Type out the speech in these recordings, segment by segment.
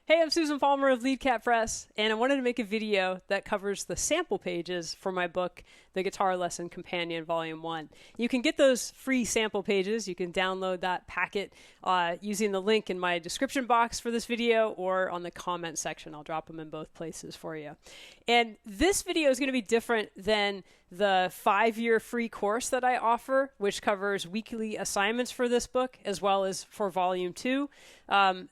Hey, I'm Susan Palmer of Lead Cat Press, and I wanted to make a video that covers the sample pages for my book, The Guitar Lesson Companion Volume 1. You can get those free sample pages. You can download that packet using the link in my description box for this video or on the comment section. I'll drop them in both places for you. And this video is going to be different than the 5-year free course that I offer, which covers weekly assignments for this book as well as for Volume 2.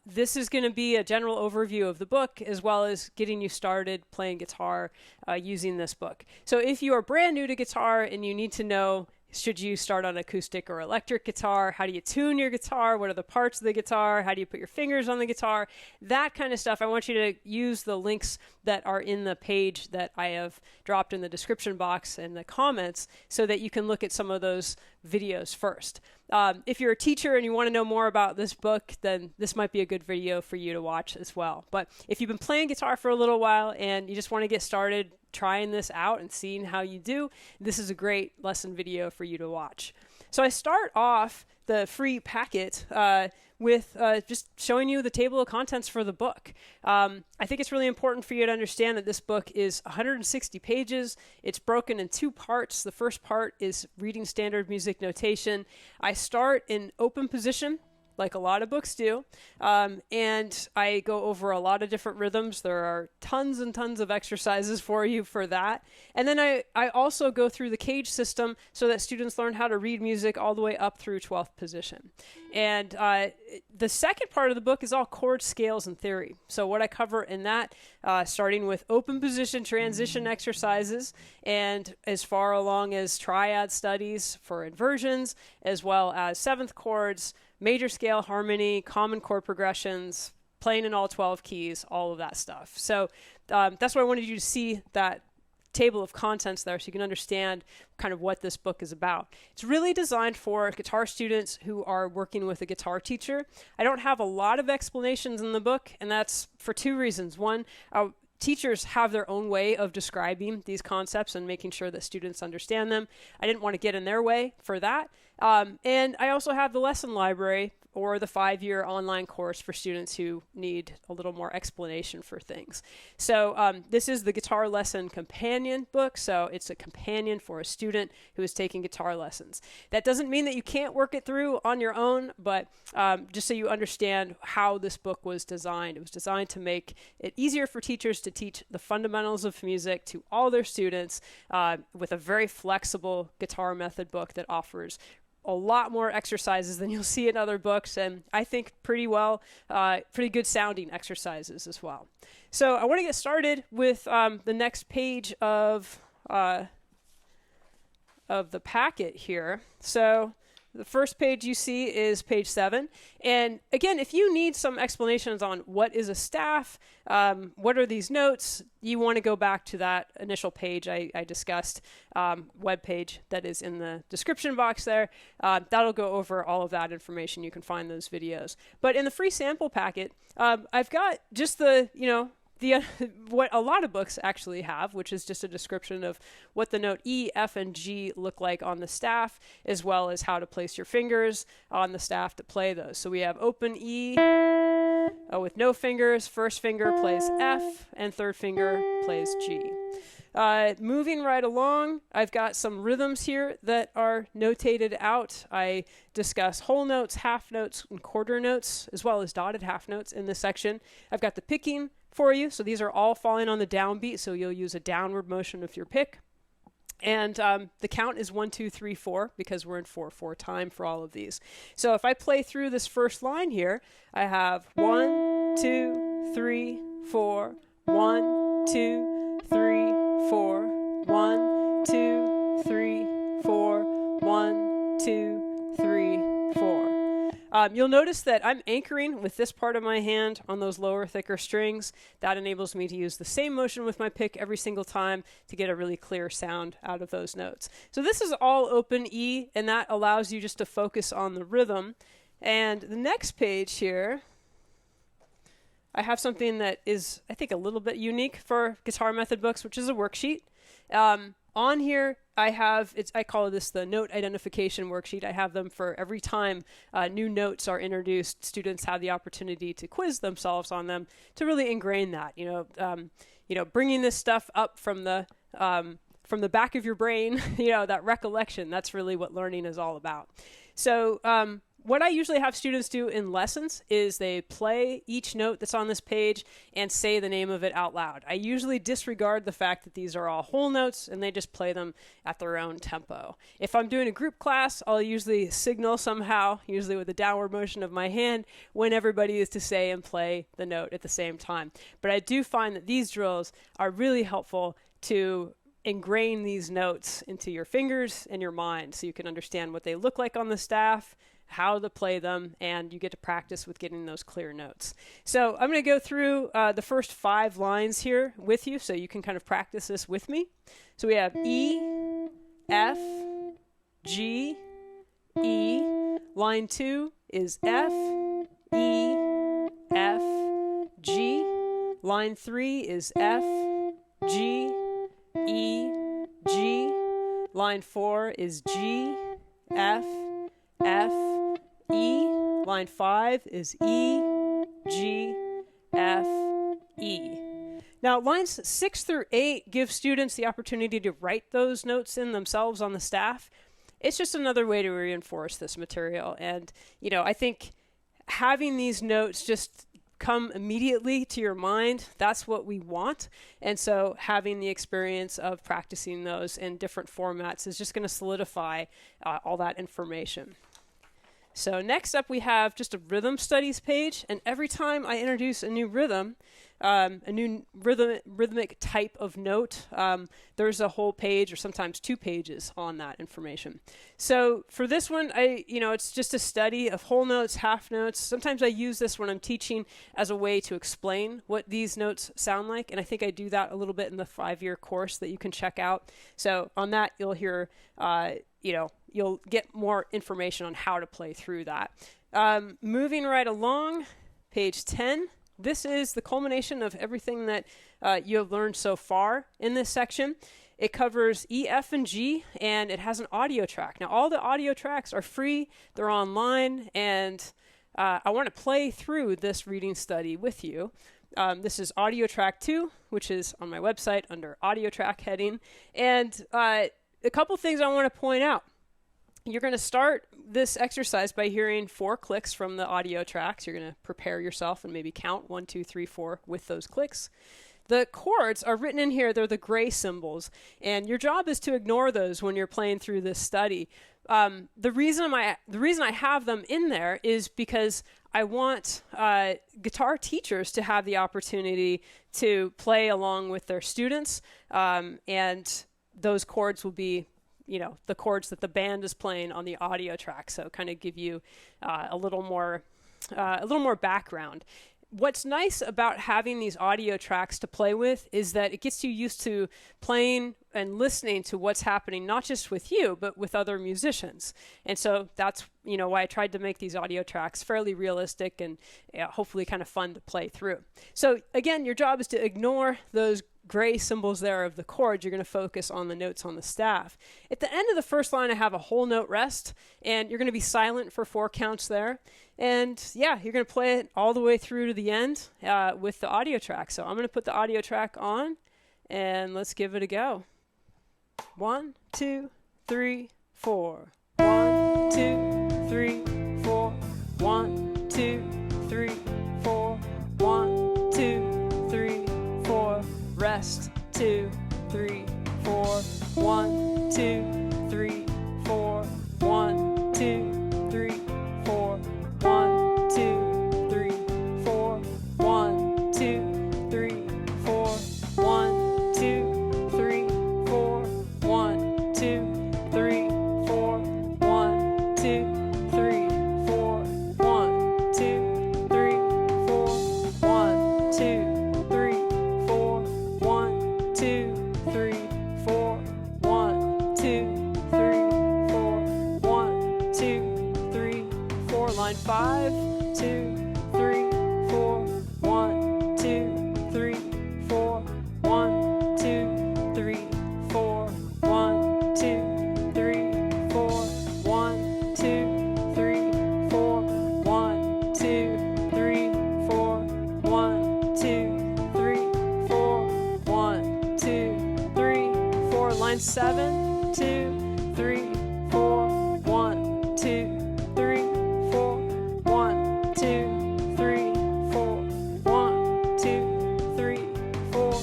This is going to be a general overview of the book as well as getting you started playing guitar using this book. So if you are brand new to guitar and you need to know, should you start on acoustic or electric guitar? How do you tune your guitar? What are the parts of the guitar? How do you put your fingers on the guitar? That kind of stuff. I want you to use the links that are in the page that I have dropped in the description box and the comments so that you can look at some of those videos first. If you're a teacher and you want to know more about this book, then this might be a good video for you to watch as well. But if you've been playing guitar for a little while and you just want to get started trying this out and seeing how you do, this is a great lesson video for you to watch. So I start off the free packet with just showing you the table of contents for the book. I think it's really important for you to understand that this book is 160 pages. It's broken in 2 parts. The first part is reading standard music notation. I start in open position, like a lot of books do, and I go over a lot of different rhythms. There are tons and tons of exercises for you for that. And then I also go through the cage system so that students learn how to read music all the way up through 12th position. And the second part of the book is all chord scales and theory. So what I cover in that, starting with open position transition exercises and as far along as triad studies for inversions, as well as 7th chords, major scale harmony, common chord progressions, playing in all 12 keys, all of that stuff. So that's why I wanted you to see that table of contents there so you can understand kind of what this book is about. It's really designed for guitar students who are working with a guitar teacher. I don't have a lot of explanations in the book, and that's for 2 reasons. One, teachers have their own way of describing these concepts and making sure that students understand them. I didn't want to get in their way for that. And I also have the lesson library or the 5-year online course for students who need a little more explanation for things. So this is the Guitar Lesson Companion book. So it's a companion for a student who is taking guitar lessons. That doesn't mean that you can't work it through on your own, but just so you understand how this book was designed. It was designed to make it easier for teachers to teach the fundamentals of music to all their students with a very flexible guitar method book that offers a lot more exercises than you'll see in other books, and I think pretty good sounding exercises as well. So I want to get started with the next page of the packet here. So the first page you see is page 7. And again, if you need some explanations on what is a staff, what are these notes, you want to go back to that initial page I discussed, web page that is in the description box there. That'll go over all of that information. You can find those videos. But in the free sample packet, I've got just what a lot of books actually have, which is just a description of what the note E, F, and G look like on the staff, as well as how to place your fingers on the staff to play those. So we have open E with no fingers, first finger plays F, and third finger plays G. Moving right along, I've got some rhythms here that are notated out. I discuss whole notes, half notes, and quarter notes, as well as dotted half notes in this section. I've got the picking for you. So these are all falling on the downbeat, so you'll use a downward motion with your pick. And the count is 1, 2, 3, 4 because we're in 4/4 time for all of these. So if I play through this first line here, I have 1, 2, 3, 4, 1, 2, 3, 4, 1, 2, 3, 4, 1, 2, 3, 4. You'll notice that I'm anchoring with this part of my hand on those lower, thicker strings. That enables me to use the same motion with my pick every single time to get a really clear sound out of those notes. So this is all open E, and that allows you just to focus on the rhythm. And the next page here, I have something that is, I think, a little bit unique for guitar method books, which is a worksheet. On On here, I call this the note identification worksheet. I have them for every time new notes are introduced. Students have the opportunity to quiz themselves on them to really ingrain that. Bringing this stuff up from the back of your brain, that recollection. That's really what learning is all about. So what I usually have students do in lessons is they play each note that's on this page and say the name of it out loud. I usually disregard the fact that these are all whole notes and they just play them at their own tempo. If I'm doing a group class, I'll usually signal somehow, usually with a downward motion of my hand, when everybody is to say and play the note at the same time. But I do find that these drills are really helpful to ingrain these notes into your fingers and your mind so you can understand what they look like on the staff, how to play them, and you get to practice with getting those clear notes. So I'm going to go through the first 5 lines here with you so you can kind of practice this with me. So we have E, F, G, E. Line 2 is F, E, F, G. Line 3 is F, G, E, G. Line 4 is G, F, F, E. Line 5 is E, G, F, E. Now, lines 6 through 8 give students the opportunity to write those notes in themselves on the staff. It's just another way to reinforce this material. And, I think having these notes just come immediately to your mind, that's what we want. And so having the experience of practicing those in different formats is just going to solidify all that information. So next up we have just a rhythm studies page, and every time I introduce a new rhythm, a new rhythmic type of note, there's a whole page or sometimes 2 pages on that information. So for this one, it's just a study of whole notes, half notes. Sometimes I use this when I'm teaching as a way to explain what these notes sound like, and I think I do that a little bit in the 5-year course that you can check out. So on that, you'll hear, you'll get more information on how to play through that. Moving right along, page 10. This is the culmination of everything that you have learned so far in this section. It covers E, F, and G, and it has an audio track. Now, all the audio tracks are free. They're online, and I want to play through this reading study with you. This is audio track 2, which is on my website under audio track heading. And a couple things I want to point out. You're going to start this exercise by hearing 4 clicks from the audio tracks. You're going to prepare yourself and maybe count 1, 2, 3, 4 with those clicks. The chords are written in here. They're the gray symbols, and your job is to ignore those when you're playing through this study. The reason I have them in there is because I want guitar teachers to have the opportunity to play along with their students, and those chords will be the chords that the band is playing on the audio track. So kind of give you a little more background. What's nice about having these audio tracks to play with is that it gets you used to playing and listening to what's happening, not just with you, but with other musicians. And so that's, why I tried to make these audio tracks fairly realistic and hopefully kind of fun to play through. So again, your job is to ignore those gray symbols there of the chords. You're going to focus on the notes on the staff. At the end of the first line, I have a whole note rest, and you're going to be silent for 4 counts there. And yeah, you're going to play it all the way through to the end with the audio track. So I'm going to put the audio track on, and let's give it a go. 1, 2, 3, 4. 1, 2, 3, 4. 1, 2, 3, 4. 1, 2, 3, 4. Rest. 2, 3, 4. 1, 2, 3, 4. 1, 2, 3, 4. 1, 2, 3, 4. 1, 2, 3, 4. 1, 2, 3, 4. 1, 2, 3, 4. 1, 2, 3, 4. 1, 2, 3, 4. 1, 2, 3, 4. 1, 2, 3, 4. 1, 2, 3, 4. 1, 2, 3, 4. Line 5, 2, 3, 4. 1, 2, 3, 4. 1, 2, 3, 4. 1, is 7, 2, 3, 4, 1, 2, 3, 4, 1, 2, 3, 4, 1, 2, 3, 4,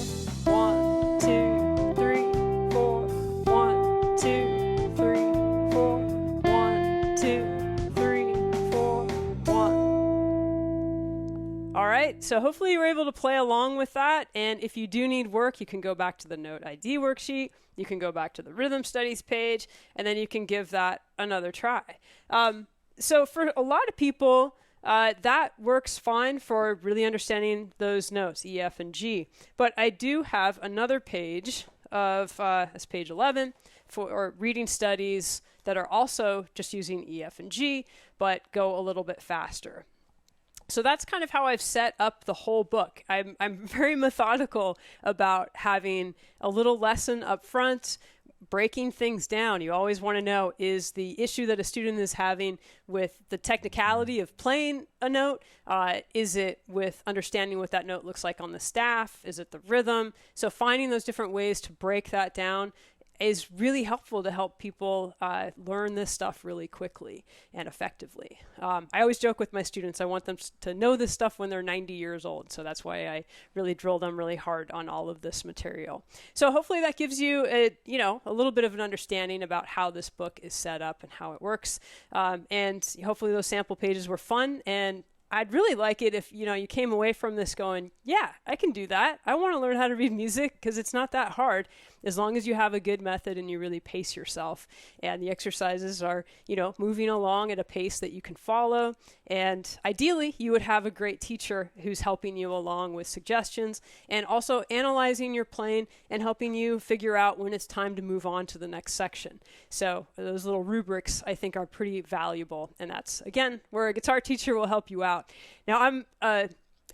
1, 2, 3, 4, 1, 2, 3, 4, 1, 2, 3, 4, 1. All right, so hopefully you were able to play along with that, and if you do need work, you can go back to the Note ID worksheet, you can go back to the Rhythm Studies page, and then you can give that another try. So for a lot of people, that works fine for really understanding those notes, E, F, and G. But I do have another page of, that's page 11, for reading studies that are also just using E, F, and G, but go a little bit faster. So that's kind of how I've set up the whole book. I'm very methodical about having a little lesson up front, breaking things down. You always want to know, is the issue that a student is having with the technicality of playing a note? Is it with understanding what that note looks like on the staff? Is it the rhythm? So finding those different ways to break that down is really helpful to help people learn this stuff really quickly and effectively. I always joke with my students, I want them to know this stuff when they're 90 years old. So that's why I really drill them really hard on all of this material. So hopefully that gives you a little bit of an understanding about how this book is set up and how it works. And hopefully those sample pages were fun, and I'd really like it if, you came away from this going, yeah, I can do that. I want to learn how to read music because it's not that hard, as long as you have a good method and you really pace yourself. And the exercises are, moving along at a pace that you can follow. And ideally, you would have a great teacher who's helping you along with suggestions and also analyzing your playing and helping you figure out when it's time to move on to the next section. So those little rubrics, I think, are pretty valuable. And that's, again, where a guitar teacher will help you out. Now,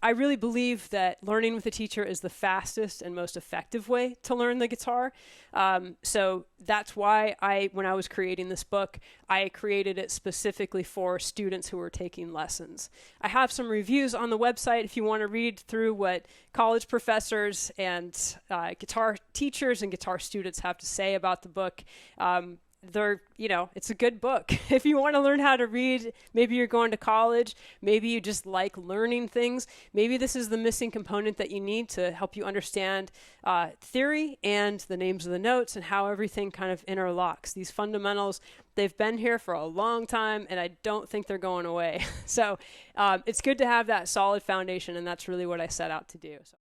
I really believe that learning with a teacher is the fastest and most effective way to learn the guitar. So that's why when I was creating this book, I created it specifically for students who were taking lessons. I have some reviews on the website if you want to read through what college professors and guitar teachers and guitar students have to say about the book. It's a good book. If you want to learn how to read, maybe you're going to college, maybe you just like learning things, maybe this is the missing component that you need to help you understand theory and the names of the notes and how everything kind of interlocks. These fundamentals, they've been here for a long time, and I don't think they're going away. So it's good to have that solid foundation, and that's really what I set out to do. So.